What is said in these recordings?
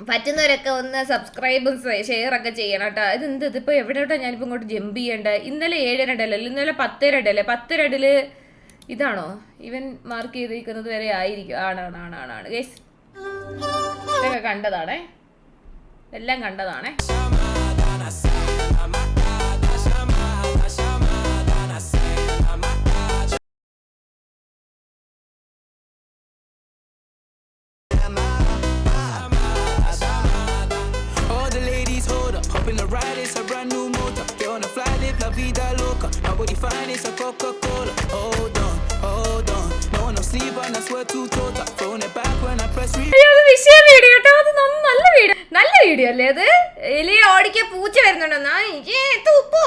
പറ്റുന്നവരൊക്കെ ഒന്ന് സബ്സ്ക്രൈബും ഷെയറൊക്കെ ചെയ്യണം കേട്ടോ. ഇതിപ്പോൾ എവിടെയോട്ടാ ഞാനിപ്പോൾ ഇങ്ങോട്ട് ജമ്പ് ചെയ്യേണ്ടത്? ഇന്നലെ 7:30 അല്ലല്ലോ, ഇന്നലെ 10:30 അല്ലേ? 10:30 ഇതാണോ ഇവൻ മാർക്ക് ചെയ്തിരിക്കുന്നത് വരെ ആയിരിക്കും? ആണ് ഗൈസ്, ഇതൊക്കെ കണ്ടതാണേ, എല്ലാം കണ്ടതാണേ. Hopping the ride, it's a brand new motor. Get on the fly, live la vida loca. Nobody fine, it's a Coca-Cola. Hold on. No one no sleep, and I swear to total. Throwing it back when I press read. വിഷയം video കേട്ടോ, അത് നല്ല video അല്ലേ അത്? എലിയെ ഓടിക്കാൻ പൂച്ച വരുന്നുണ്ടെന്നാ എനിക്ക് തൂപ്പോ.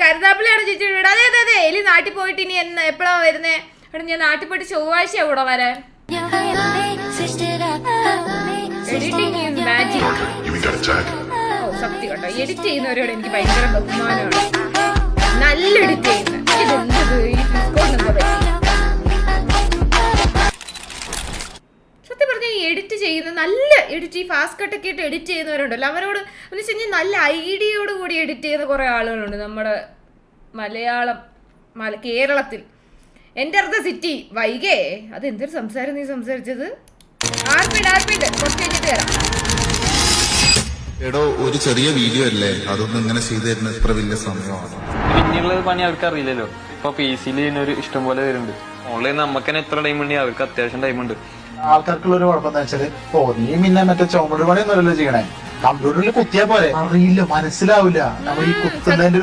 കരുതാപ്പിള്ളിയാണ് ചേച്ചി വീട്. അതെ, എലി നാട്ടിൽ പോയിട്ട് ഇനി എപ്പോഴാ വരുന്നേ? എടാ ഞാൻ നാട്ടിൽ പോയിട്ട് ചൊവ്വാഴ്ച ഇവിടെ വരാൻ. Editing is magic. സത്യം കേട്ടോ, എഡിറ്റ് ചെയ്യുന്നവരോട് എനിക്ക് ഭയങ്കര ബഹുമാനമാണ്. നല്ല എഡിറ്റ് ചെയ്യുന്നത്. സത്യം പറഞ്ഞ ഈ എഡിറ്റ് ചെയ്യുന്ന നല്ല എഡിറ്റ്, ഈ ഫാസ്റ്റ് കട്ടൊക്കെ ഇട്ട് എഡിറ്റ് ചെയ്യുന്നവരുണ്ടല്ലോ, അവരോട് എന്ന് വെച്ച് കഴിഞ്ഞാൽ നല്ല ഐഡിയയോട് കൂടി എഡിറ്റ് ചെയ്യുന്ന കുറേ ആളുകളുണ്ട് നമ്മുടെ കേരളത്തിൽ. എൻ്റർ ദ സിറ്റി വൈകേ, അത് എന്തൊരു സംസാരം നീ സംസാരിച്ചത്? ആർപ്പിണ്ട് കുറച്ച് കഴിഞ്ഞിട്ട് തരാം. എടോ, ഒരു ചെറിയ വീഡിയോ അല്ലേ, അതൊന്നും ഇങ്ങനെ ചെയ്തു തരുന്ന ഇത്ര വലിയ സമയമാണ്. പിന്നെയുള്ള പണി അവർക്ക് അറിയില്ലല്ലോ. ഇപ്പൊ PC-ൽ ഇതിനൊരു ഇഷ്ടം പോലെ വരുന്നുണ്ട്. ഓൺലൈൻ നമുക്ക് തന്നെ എത്ര ടൈം ഉണ്ട്, അവർക്ക് അത്യാവശ്യം ടൈമുണ്ട്. ആൾക്കാർക്കുള്ള ഒരു കുഴപ്പം എന്താ വെച്ചാല്, നീ പിന്നെ മറ്റേ ചുമട് പണിയൊന്നുമല്ലോ ചെയ്യണേ, കമ്പ്യൂട്ടറിൽ കുത്തിയാ പോലെ അറിയില്ല, മനസ്സിലാവില്ല. നമ്മൾ ഈ കുത്തുന്നതിന്റെ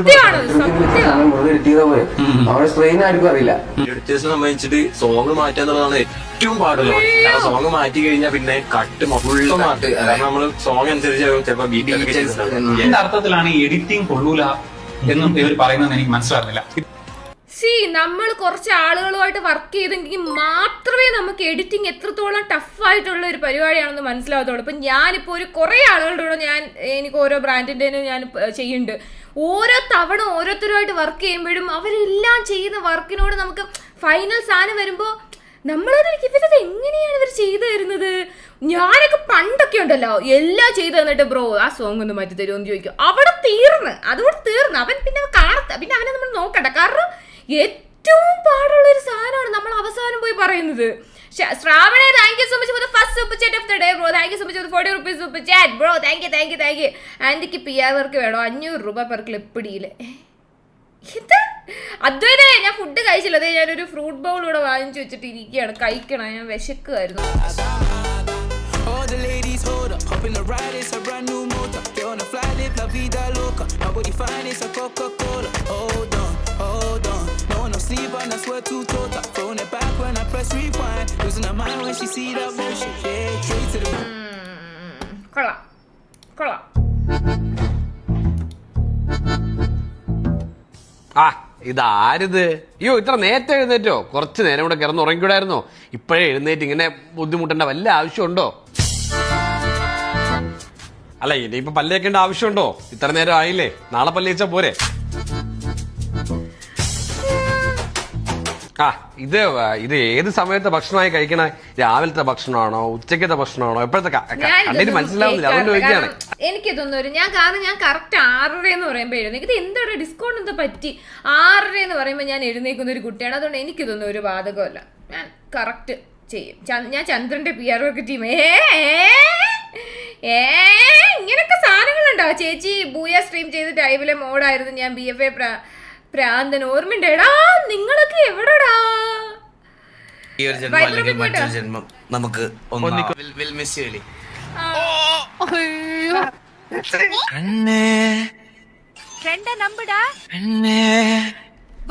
ഒരു സ്ട്രെയിൻ ആർക്കും അറിയില്ല. എഡിറ്റേഴ്സിനെ സംബന്ധിച്ചിട്ട് സോങ് മാറ്റാന്നുള്ളതാണ് ഏറ്റവും പാടുള്ളത്. കാരണം സോങ് മാറ്റി കഴിഞ്ഞാൽ പിന്നെ കട്ട് ഫുള്ള് മാറ്റ്, കാരണം നമ്മള് സോങ് അനുസരിച്ച് ചിലപ്പോ ബീറ്റ് അർത്ഥത്തിലാണ് എഡിറ്റിംഗ് കൊള്ളൂല എന്നും ഇവർ പറയുന്നത് എനിക്ക് മനസ്സിലാകുന്നില്ല. നമ്മൾ കുറച്ച് ആളുകളുമായിട്ട് വർക്ക് ചെയ്തെങ്കിൽ മാത്രമേ നമുക്ക് എഡിറ്റിംഗ് എത്രത്തോളം ടഫായിട്ടുള്ള ഒരു പരിപാടിയാണെന്ന് മനസ്സിലാകത്തുള്ളൂ. ഇപ്പം ഞാനിപ്പോൾ കുറേ ആളുകളുടെ കൂടെ എനിക്ക് ഓരോ ബ്രാൻഡിൻ്റെനും ഞാൻ ചെയ്യുന്നുണ്ട്. ഓരോ തവണ ഓരോരുത്തരുമായിട്ട് വർക്ക് ചെയ്യുമ്പോഴും അവരെല്ലാം ചെയ്യുന്ന വർക്കിനോട് നമുക്ക് ഫൈനൽ സാധനം വരുമ്പോൾ ഇവരത് എങ്ങനെയാണ് ഇവർ ചെയ്തു തരുന്നത്? ഞാനൊക്കെ പണ്ടൊക്കെ ഉണ്ടല്ലോ, എല്ലാം ചെയ്തു തന്നിട്ട് ബ്രോ ആ സോങ് ഒന്ന് മാറ്റി തരുമോ എന്ന് ചോദിക്കും. അതോടെ തീർന്ന് അവൻ പിന്നെ അവനെ നമ്മൾ നോക്കണ്ട. കാരണം ഏറ്റവും പാടുള്ള ഒരു സാധനമാണ് നമ്മൾ അവസാനം പോയി പറയുന്നത്. Shravana, thank you so much for the first super chat of the day bro. Thank you so much for 40 rupees super chat bro. Thank you. ആൻറ്റിക്ക് PR വർക്ക് വേണോ? 500 രൂപ പെർ ക്ലിപ്പിടിയില്. എന്താ അദ്വൈതേ, ഞാൻ ഫുഡ് കഴിച്ചില്ല. അതേ ഞാനൊരു ഫ്രൂട്ട് ബൗൾ ഇവിടെ വാങ്ങിച്ചു വെച്ചിട്ട് ഇരിക്കുകയാണ്, കഴിക്കണം. ഞാൻ വിശക്കുമായിരുന്നു. All the ladies hold up, hopping the ride, it's a brand new motor. Get on the fly, live la vida loca. Nobody fine, it's a Coca-Cola. Hold on. No one no sleep, and I swear to total. Throwing it back when I press rewind. Losing her mind when she see that motion. Yeah, straight to the കൊള്ളാം. ഇതാരിത്? അയ്യോ, ഇത്ര നേരത്തെ എഴുന്നേറ്റോ? കുറച്ച് നേരം കൂടെ കിടന്ന് ഉറങ്ങിക്കൂടായിരുന്നോ? ഇപ്പോഴേ എഴുന്നേറ്റ് ഇങ്ങനെ ബുദ്ധിമുട്ടേണ്ട വല്ല ആവശ്യമുണ്ടോ? അല്ല, ഇനിയിപ്പോ പല്ലേക്കേണ്ട ആവശ്യമുണ്ടോ? ഇത്ര നേരം ആയില്ലേ, നാളെ പല്ലേച്ചാ പോരെ? ഇത് ഏത് സമയത്തെ ഭക്ഷണമായി കഴിക്കണേ? രാവിലത്തെ ഭക്ഷണമാണോ, ഉച്ചക്കത്തെ ഭക്ഷണമാണോ, എപ്പോഴത്തെ? കണ്ടിട്ട് മനസ്സിലാവുന്നില്ല, അതുകൊണ്ട് ചോദിക്കുകയാണ്. എനിക്കിതൊന്നും ഞാൻ കറക്റ്റ് 6:30 എന്ന് പറയുമ്പോൾ എഴുന്നേക്കും. ഇത് എന്താണ് ഡിസ്കൗണ്ട് എന്താ പറ്റി? 6:30 എന്ന് പറയുമ്പോൾ ഞാൻ എഴുന്നേക്കുന്ന ഒരു കുട്ടിയാണ്. അതുകൊണ്ട് എനിക്കിതൊന്നും ഒരു ബാധകമല്ല. ഞാൻ കറക്റ്റ് ചെയ്യും. ഞാൻ ചന്ദ്രന്റെ PR വർക്ക് ടീം. ഇങ്ങനൊക്കെ സാധനങ്ങളുണ്ടാവും. ചേച്ചി ബൂയ സ്ട്രീം ചെയ്ത് ടൈമിലെ മോഡായിരുന്നു ഞാൻ. BFA പ്രാന്തൻ ഓർമ്മയുണ്ടേടാ? നിങ്ങളൊക്കെ എവിടെടാ? ജന്മം നമുക്ക്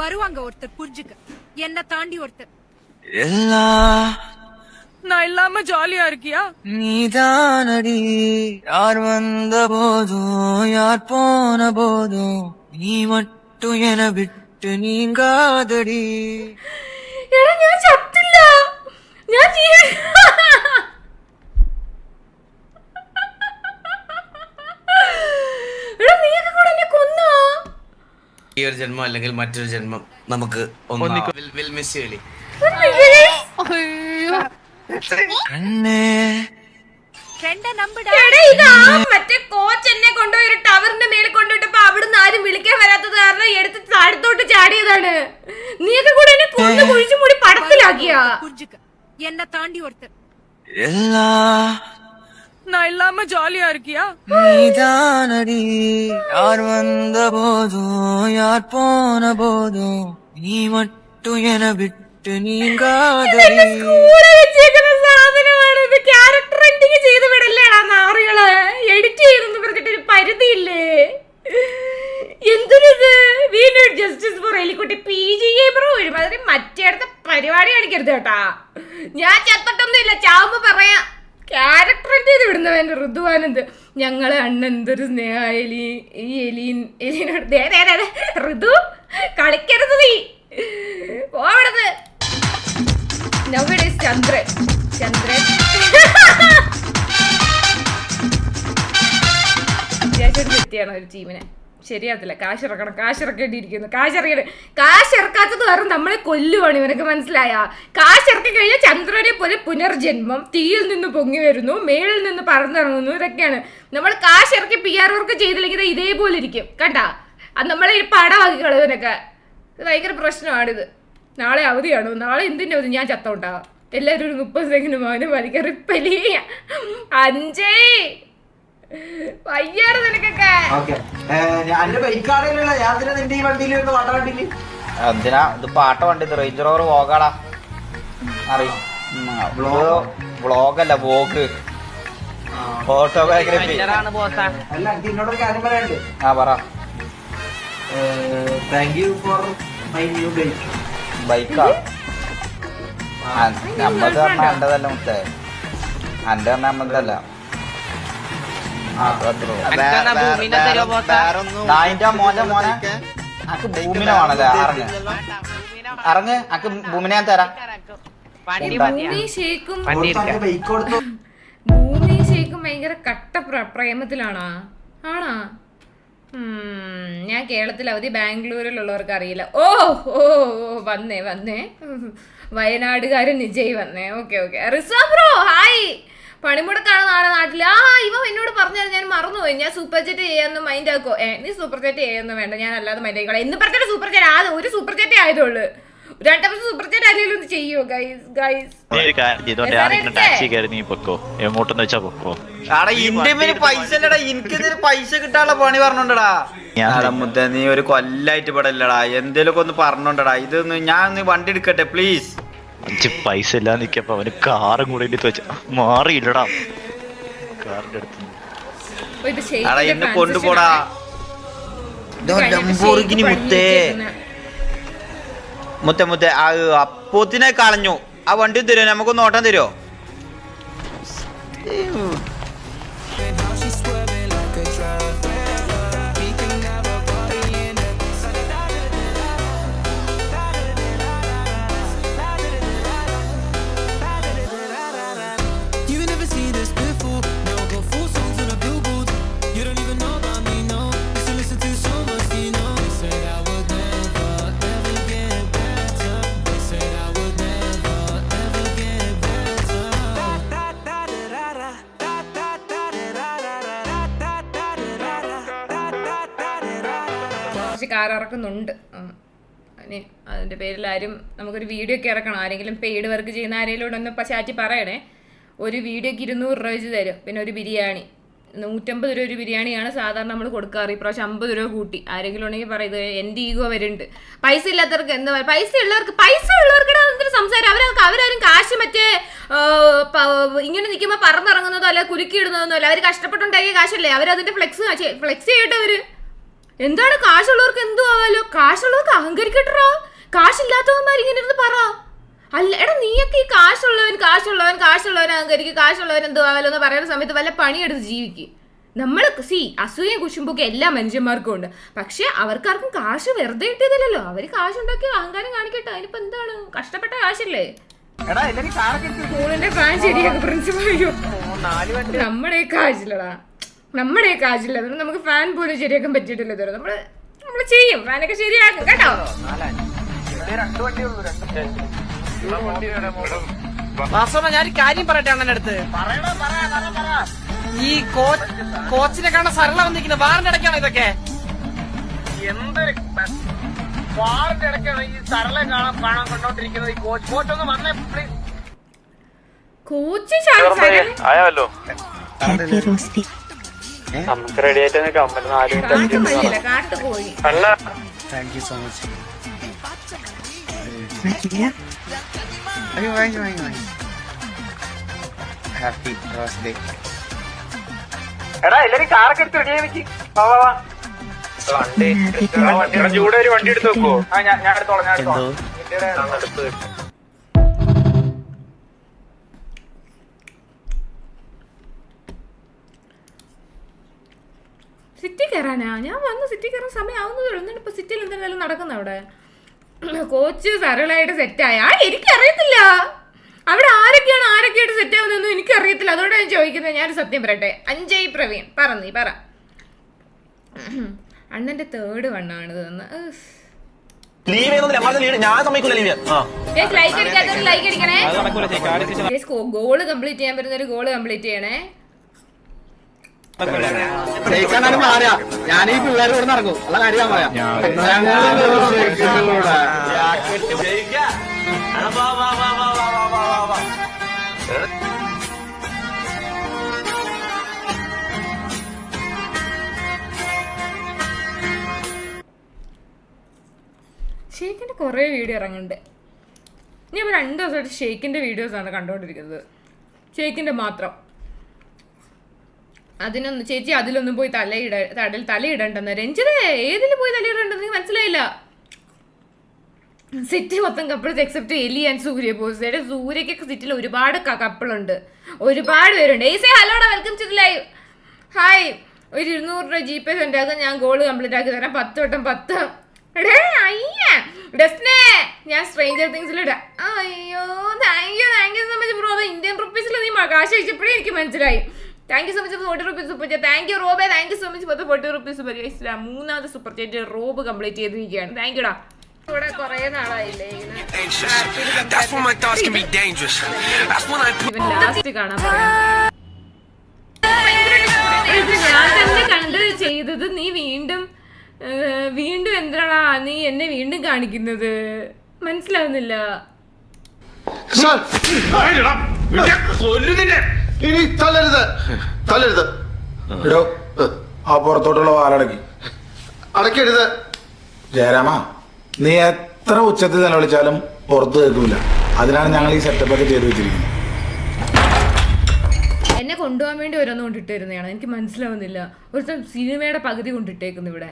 வருவாங்க ஒருத்தர், புரிஞ்சுக்க. என்ன தாண்டி ஒருத்தர். நான் இல்லாம ஜாலியா இருக்கியா? நீதானடி, யார் வந்த போதும் யார் போன போதும் நீ மட்டும் என விட்டு நீங்காதடி. ഞാൻ ചത്തില്ല, ഞാൻ നീയൊക്കെ കൂടെ എന്നെ കൊന്നോ? ഈ ഒരു ജന്മം അല്ലെങ്കിൽ മറ്റൊരു ജന്മം നമുക്ക് ഫ്രണ്ട നമ്പടാ. എടാ, ഇതാ മറ്റേ കോച്ച് എന്നെ കൊണ്ടുപോയി ഒരു ടവറിന്റെ മേലെ കൊണ്ടുപോയിട്ടപ്പോ അവിടുന്ന് ആരും വിളിക്കാൻ വരാത്തത് കാരണം എടുത്ത് താഴത്തോട്ട് ചാടിയതാണ്. നീയൊക്കെ കൂടെ എന്നെ കൊന്നു കുഴിച്ചു മൂടി പടത്തിലാക്കിയാ. புரிஞ்சுக்க என்ன தாண்டி ஒருத்தர். நான் இல்லாம ஜாலியா இருக்கியா? நீதானடி யார் வந்த போதும் யார் போன போதும் நீ மட்டும் என விட்டு நீங்காதடி. ക്യാരക്ടർ എൻഡിങ് ചെയ്ത് വിടല്ലേടാ നാറികള്. എഡിറ്റ് ചെയ്തെന്ന് പറഞ്ഞിട്ട് ഒരു പരിധിയില്ലേ? എന്തൊരിത്? വി നീഡ് ജസ്റ്റിസ് ഫോർ എലിക്കുട്ടി. PGA ബ്രോ ഒരുമാതിരി മറ്റേടത്തെ പരിപാടി കാണിക്കരുത് കേട്ടാ. ഞാൻ ചത്തിട്ടൊന്നുമില്ല, ചാവുമ്പോ പറയാ. ക്യാരക്ടർ ചെയ്ത് വിടുന്നവൻ ഋതുവാനന്ദ്. ഞങ്ങളെ അണ്ണൻ എന്തൊരു സ്നേഹ എലീനോട് ഋതു കളിക്കരുത് നീ. പോവരുത്. നൗഡേസ് ചന്ദ്രൻ അത്യാവശ്യം വ്യക്തിയാണ് ഒരു ടീമിനെ. ശരിയാത്തില്ല. കാശിറക്കേണ്ടിയിരിക്കുന്നു. കാശിറക്കാത്തത് കാരണം നമ്മളെ കൊല്ലുവാണ്. ഇവനൊക്കെ മനസ്സിലായ? കാശിറക്കി കഴിഞ്ഞാൽ ചന്ദ്രനെ പോലെ പുനർജന്മം, തീയിൽ നിന്ന് പൊങ്ങി വരുന്നു, മേളിൽ നിന്ന് പറന്നിറങ്ങുന്നു. ഇതൊക്കെയാണ് നമ്മൾ കാശിറക്കി PR വർക്ക് ചെയ്തില്ലെങ്കിൽ ഇതേപോലെ ഇരിക്കും. കണ്ടാ? അത് നമ്മളെ ഈ പടമാക്കി കളയുന്നൊക്കെ. ഇത് ഭയങ്കര പ്രശ്നമാണിത്. നാളെ അവധിയാണോ? നാളെ എന്തിൻ്റെ അവധി? ഞാൻ ചത്തോണ്ടാ. എല്ലാവരും ഒരു 30 സെക്കൻഡ് മോനെ വലിക്കാൻ റിപ്പലി. അഞ്ചേ വയ്യാറ് നിനക്കൊക്കെ. എന്തിനാ ഇത് പാട്ട വണ്ടി? റേഞ്ച് റോവർ വ്ളോഗാടാ. വ്ളോഗല്ല, വ്ളോഗ്, ഫോട്ടോഗ്രാഫി. ആ പറ. ബൈക്കാ? നമ്മത് പറഞ്ഞ എന്റെതല്ല മുത്തേ. എന്റെ പറഞ്ഞ നമ്മതല്ല. നായിന്റെ മോനെ അക്ക് ഭൂമിനെ വേണല്ലേ? അറിഞ്ഞ് അക്ക് ഭൂമിനെ ഞാൻ തരാം. ഭൂമി ഷേക്കും ഭയങ്കര കട്ട പ്രേമത്തിലാണോ? ആണോ? ഞാൻ കേരളത്തിൽ അവധി, ബാംഗ്ലൂരിലുള്ളവർക്ക് അറിയില്ല. ഓ ഓ വന്നേ വയനാടുകാരൻ നിജയ് വന്നേ. ഓക്കെ. റിസോ ബ്രോ ഹായ്. പണിമുടക്കാണ് നാളെ നാട്ടിൽ. ഇവ എന്നോട് പറഞ്ഞാൽ ഞാൻ മറന്നുപോയി. ഞാൻ സൂപ്പർ ചാറ്റ് ചെയ്യാന്ന് മൈൻഡ് ആക്കോ? നീ സൂപ്പർ ചാറ്റ് ചെയ്യാന്ന് വേണ്ട, ഞാൻ അല്ലാതെ മൈൻഡ് ആയിക്കോളാം. എന്ന് പറഞ്ഞിട്ട് സൂപ്പർ ചാറ്റ് ഒരു സൂപ്പർ ചാറ്റ് ആയതുള്ളൂ. രണ്ടാമത്തെ സൂപ്പർ ചാറ്റ് ആരെങ്കിലും ഒന്ന് ചെയ്യോ ഗൈസ്? എങ്ങോട്ടെന്ന് വെച്ചാ പൊക്കോ. പൈസ ഇല്ലടാ, എനിക്കിതിന് പൈസ കിട്ടാനുള്ള പണി പറഞ്ഞോണ്ടടാ. മുദ്ദ നീ ഒരു കൊല്ലായിട്ട് ഇവിടെ ഇല്ലടാ. എന്തേലൊക്കെ ഒന്ന് പറഞ്ഞോണ്ടടാ. ഇതൊന്ന് ഞാൻ ഒന്ന് വണ്ടി എടുക്കട്ടെ പ്ലീസ്. പൈസ ഇല്ലാന്ന് നിക്കപ്പോ അവന് കാറും കൂടെ വെച്ച മാറിയില്ലടാ. കാറിന്റെ അടുത്ത് എന്നെ കൊണ്ടുപോടാ. ലംബോർഗിനി മുത്തേ ആ അപ്പോത്തിനെ കളഞ്ഞു. ആ വണ്ടി തരുമോ? നമുക്കൊന്ന് ഓട്ടം തരുമോ? കാർ ഇറക്കുന്നുണ്ട്. അതിൻ്റെ പേരിൽ ആരും നമുക്കൊരു വീഡിയോ ഒക്കെ ഇറക്കണം. ആരെങ്കിലും പെയ്ഡ് വർക്ക് ചെയ്യുന്ന ആരെങ്കിലും ഒന്ന് ചാറ്റി പറയണേ. ഒരു വീഡിയോക്ക് 200 രൂപ വെച്ച് തരും. പിന്നെ ഒരു ബിരിയാണി 150 രൂപ ഒരു ബിരിയാണിയാണ് സാധാരണ നമ്മൾ കൊടുക്കാറ്. ഇപ്രാവശ്യം 50 രൂപ കൂട്ടി. ആരെങ്കിലും ഉണ്ടെങ്കിൽ പറയുന്നത് എൻ്റെ ഈഗോ വരുന്നുണ്ട്. പൈസ ഇല്ലാത്തവർക്ക് എന്താ പറയുക? പൈസ ഉള്ളവർക്ക് സംസാരം. അവരാരും കാശ് മറ്റേ ഇങ്ങനെ നിൽക്കുമ്പോൾ പറന്നിറങ്ങുന്നതോ അല്ല കുലുക്കിയിടുന്നതോ അല്ല. അവർ കഷ്ടപ്പെട്ടുണ്ടാക്കിയ കാശല്ലേ. അവരതിൻ്റെ ഫ്ലെക്സ് ചെയ്യട്ടെ. അവർ എന്താണ്? കാശുള്ളവർക്ക് എന്തു ആവാലോ. കാശുള്ളവർക്ക് അഹങ്കരിക്കട്ടോ. കാശില്ലാത്തവന്മാർ ഇങ്ങനെ ഇരുന്ന് പറ. അല്ല എടാ, നീയൊക്കെ ഈ കാശുള്ളവൻ അഹങ്കരിക്കും, എന്തോ ആവാലോ എന്ന് പറയുന്ന സമയത്ത് വല്ല പണിയെടുത്ത് ജീവിക്കും. നമ്മൾ അസൂയയും കുശുമ്പൊക്കെ എല്ലാ മനുഷ്യന്മാർക്കും ഉണ്ട്. പക്ഷെ അവർക്കാർക്കും കാശ് വെറുതെ കിട്ടിയതില്ലല്ലോ. അവർ കാശുണ്ടാക്കി അഹങ്കാരം കാണിക്കട്ടെ. അതിനിപ്പോ എന്താണ്? കഷ്ടപ്പെട്ട കാശല്ലേ. സ്കൂളിന്റെ ഫാൻ ശരിയാക്കും പ്രിൻസിപ്പൽ. നമ്മുടെ കാശില്ലടാ, അതുകൊണ്ട് നമുക്ക് ഫാൻ പോലും ശരിയാക്കാൻ പറ്റിയിട്ടില്ല ഇതുവരെ. നമ്മള് ചെയ്യും, ഫാനൊക്കെ ശരിയാക്കും കേട്ടോ. വാസവ ഞാനൊരു കാര്യം പറയട്ടെ അണ്ണന്റെ അടുത്ത്. ഈ കോച്ചിനെ കാണാൻ സരള വന്നിരിക്കുന്നത് വാറിന്റെ ഇടയ്ക്കാണ് ഇതൊക്കെ. എന്തൊരു വാറിന്റെ ഇടയ്ക്കാണ് ഈ സരള കാണാൻ കണ്ടോണ്ടിരിക്കുന്നത്. ഈ കോച്ചൊന്ന് വന്നേ പ്ലീസ്. കോച്ച് ആയാലോ നമുക്ക് റെഡി ആയിട്ട് നിൽക്കാം. കാട്ടുപോയി. Thank you so much. Happy birthday. എടാ എല്ലാരും കാറൊക്കെ എടുത്ത് റെഡിയായി വെച്ച്. ചൂടെ ഒരു വണ്ടി എടുത്ത് വെക്കോ? ഞാൻ എടുത്തോളാം. സിറ്റി കയറാനാ ഞാൻ വന്ന് സിറ്റി കയറാൻ സമയം ആവുന്നതേ ഉള്ളൂ. എന്നിട്ട് ഇപ്പൊ സിറ്റിയിൽ എന്തെങ്കിലും നടക്കുന്ന അവിടെ കോച്ച് സരളായിട്ട് സെറ്റായ എനിക്കറിയത്തില്ല. അവിടെ ആരൊക്കെയായിട്ട് സെറ്റ് ആവുന്നതെന്നും എനിക്കറിയത്തില്ല. അതുകൊണ്ടാണ് ഞാൻ ചോദിക്കുന്നത്. ഞാനൊരു സത്യം പറയട്ടെ. അഞ്ജയ് പ്രവീൺ പറ അണ്ണന്റെ തേർഡ് വണ്ണാണിത് എന്ന്. ലൈക്ക് അടിക്കാത്ത ലൈക്ക് അടിക്കണേ. ഗോള് കംപ്ലീറ്റ് ചെയ്യാൻ പറ്റുന്ന ഒരു ഗോള് കംപ്ലീറ്റ് ചെയ്യണേ. ഞാൻ ഈ പിള്ളേരോട് നടക്കും ഉള്ള കാര്യം പറയാം. ഷെയ്ക്കിന്റെ കുറെ വീഡിയോ ഇറങ്ങുന്നുണ്ട്. ഞാൻ ഇപ്പോൾ 2 ദിവസമായിട്ട് ഷെയ്ക്കിന്റെ വീഡിയോസാണ് കണ്ടുകൊണ്ടിരിക്കുന്നത്. ഷെയ്ക്കിന്റെ മാത്രം. ചേച്ചി അതിലൊന്നും പോയി തലയിടണ്ടെന്ന്. രഞ്ജിതേ ഏതിൽ പോയി തലയിടണ്ടെന്ന് എനിക്ക് മനസ്സിലായില്ല. സിറ്റി മൊത്തം കപ്പിൾസ് എക്സെപ്റ്റ് എലി ആൻഡ് സൂര്യ ബോസ്. സൂര്യക്കൊക്കെ സിറ്റിയിൽ ഒരുപാട് കപ്പിളുണ്ട്, ഒരുപാട് പേരുണ്ട്. ഹലോടാ, വെൽക്കം ടു ലൈവ്. ഹായ്, ഒരു 200 രൂപ GPay സെൻഡ് ആക്കാൻ ഞാൻ ഗോള് കംപ്ലീറ്റ് ആക്കി തരാം. 10 വട്ടം 10. ഡെസ്നെ ഞാൻ സ്ട്രേഞ്ചർ തിങ്സിലിടാം. അയ്യോ thank you so much bro. അത് ഇന്ത്യൻ റുപ്പീസിൽ നീ കാശ് അയച്ചപ്പോഴേ എനിക്ക് മനസ്സിലായി. Thank you so much 40 rupees super chat. Thank you റോബെ, thank you so much 40 rupees super chat. 3ാമത് സൂപ്പർ ചാറ്റ് റോബ് കംപ്ലീറ്റ് ചെയ്തിരിക്കുകയാണ്. താങ്ക് യുടാ. ഇവിടെ കുറെ നാളായില്ലേ ലാസ്റ്റ് കാണാൻ പറയാം. ഞാൻ തന്നെ കണ്ട് ചെയ്തത് നീ വീണ്ടും എന്തിനാടാ നീ എന്നെ വീണ്ടും കാണിക്കുന്നത്? മനസ്സിലാവുന്നില്ല. ഇനി തല്ലരുത്. ആ പുറത്തോട്ടുള്ള വാലടക്കി അടക്കരുത്. ജയരാമ, നീ എത്ര ഉച്ചത്തിൽ നിലവിളിച്ചാലും പുറത്ത് കേൾക്കില്ല. അതിനാണ് ഞങ്ങൾ ഈ സെറ്റപ്പ് ഒക്കെ ചെയ്ത് വെച്ചിരിക്കുന്നത്. എന്നെ കൊണ്ടുപോകാൻ വേണ്ടി ഓരോന്ന് കൊണ്ടിട്ടിരുന്നതാണ്. എനിക്ക് മനസ്സിലാവുന്നില്ല. ഒരു സിനിമയുടെ പകുതി കൊണ്ടിട്ടേക്കുന്നു ഇവിടെ.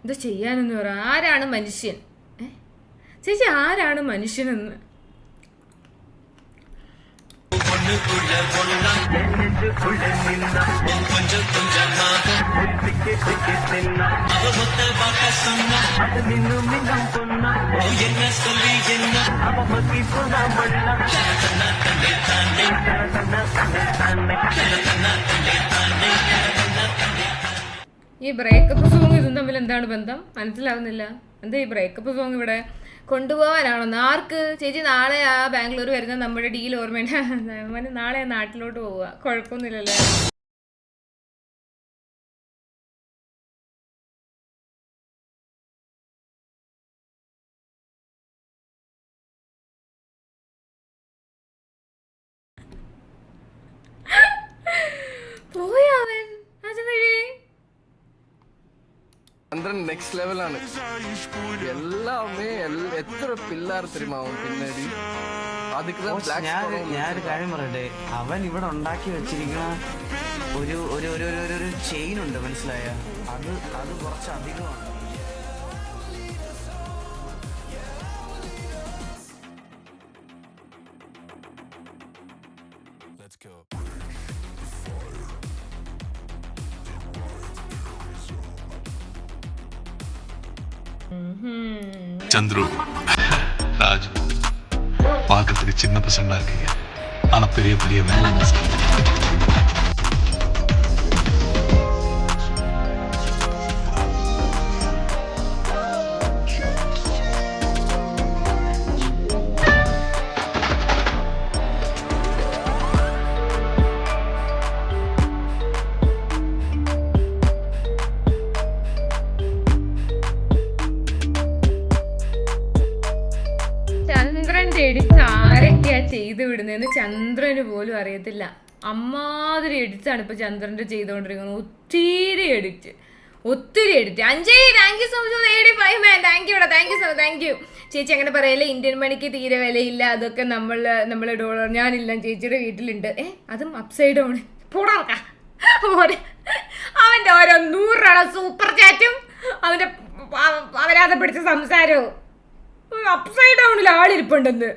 എന്താ ചെയ്യാനെന്ന് പറ. ആരാണ് മനുഷ്യൻ? ചേച്ചി ആരാണ് മനുഷ്യനെന്ന്? ഈ ബ്രേക്കപ്പ് സോങ് ഇതും തമ്മിൽ എന്താണ് ബന്ധം? മനസ്സിലാവുന്നില്ല. എന്താ ഈ ബ്രേക്കപ്പ് സോങ് ഇവിടെ കൊണ്ടുപോകാനാണോ? ആർക്ക്? ചേച്ചി നാളെ ബാംഗ്ലൂർ വരുന്ന നമ്മുടെ ഡീൽ ഓർമ്മയുണ്ട്. നാളെ നാട്ടിലോട്ട് പോവുക. കുഴപ്പമൊന്നുമില്ലല്ലേ? പോയാവൻ ചന്ദ്രൻ നെക്സ്റ്റ് ലെവലാണ്. എല്ലാമേ എത്ര പിള്ളേർ തരുമാവും പിന്നീട്. ഞാനൊരു കാര്യം പറയട്ടെ. അവൻ ഇവിടെ ഉണ്ടാക്കി വെച്ചിരിക്കുന്ന ഒരു ചെയിൻ ഉണ്ട്, മനസ്സിലായ? അത് കുറച്ച് അധികമാണ്. சந்துரு ராஜு பார்க்கறதுக்கு சின்ன பசங்களா இருக்கீங்க, ஆனா பெரிய பெரிய வேலை. ചെയ്ത് വിടുന്നതെന്ന് ചന്ദ്രന് പോലും അറിയത്തില്ല. അമ്മാതിരി എഡിറ്റ്സാണ് ഇപ്പൊ ചന്ദ്രന്റെ ചെയ്തുകൊണ്ടിരിക്കുന്നത്. ഒത്തിരി edit. Anjay thank you so much 85 man. Thank you. ചേച്ചി അങ്ങനെ പറയല്ലേ, ഇന്ത്യൻ മണിക്ക് തീരെ വിലയില്ല, അതൊക്കെ നമ്മളെ ഡോളർ. ഞാനില്ല, ചേച്ചിയുടെ വീട്ടിലുണ്ട്. അതും അപ്സൈഡ് ഡൗൺ. പോടാ അവന്റെ ഓരോ 100 രൂപ സൂപ്പർ ചാറ്റും അവന്റെ അവരാതെ പിടിച്ച സംസാരവും. അപ്സൈഡ് ഡൗണിൽ ആളിരിപ്പുണ്ടെന്ന്.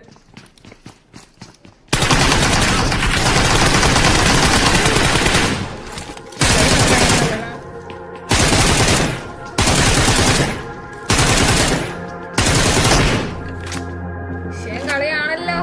കളിയാണല്ലോ.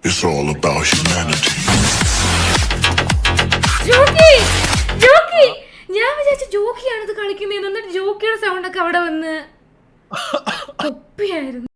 It's all about humanity. Jockey ഞാൻ വിചാരിച്ചു ജോക്കിയാണിത് കളിക്കുന്നതെന്ന്. എന്നിട്ട് ജോക്കിയുടെ സൗണ്ട് ഒക്കെ അവിടെ വന്ന് കൊപ്പിയായിരുന്നു.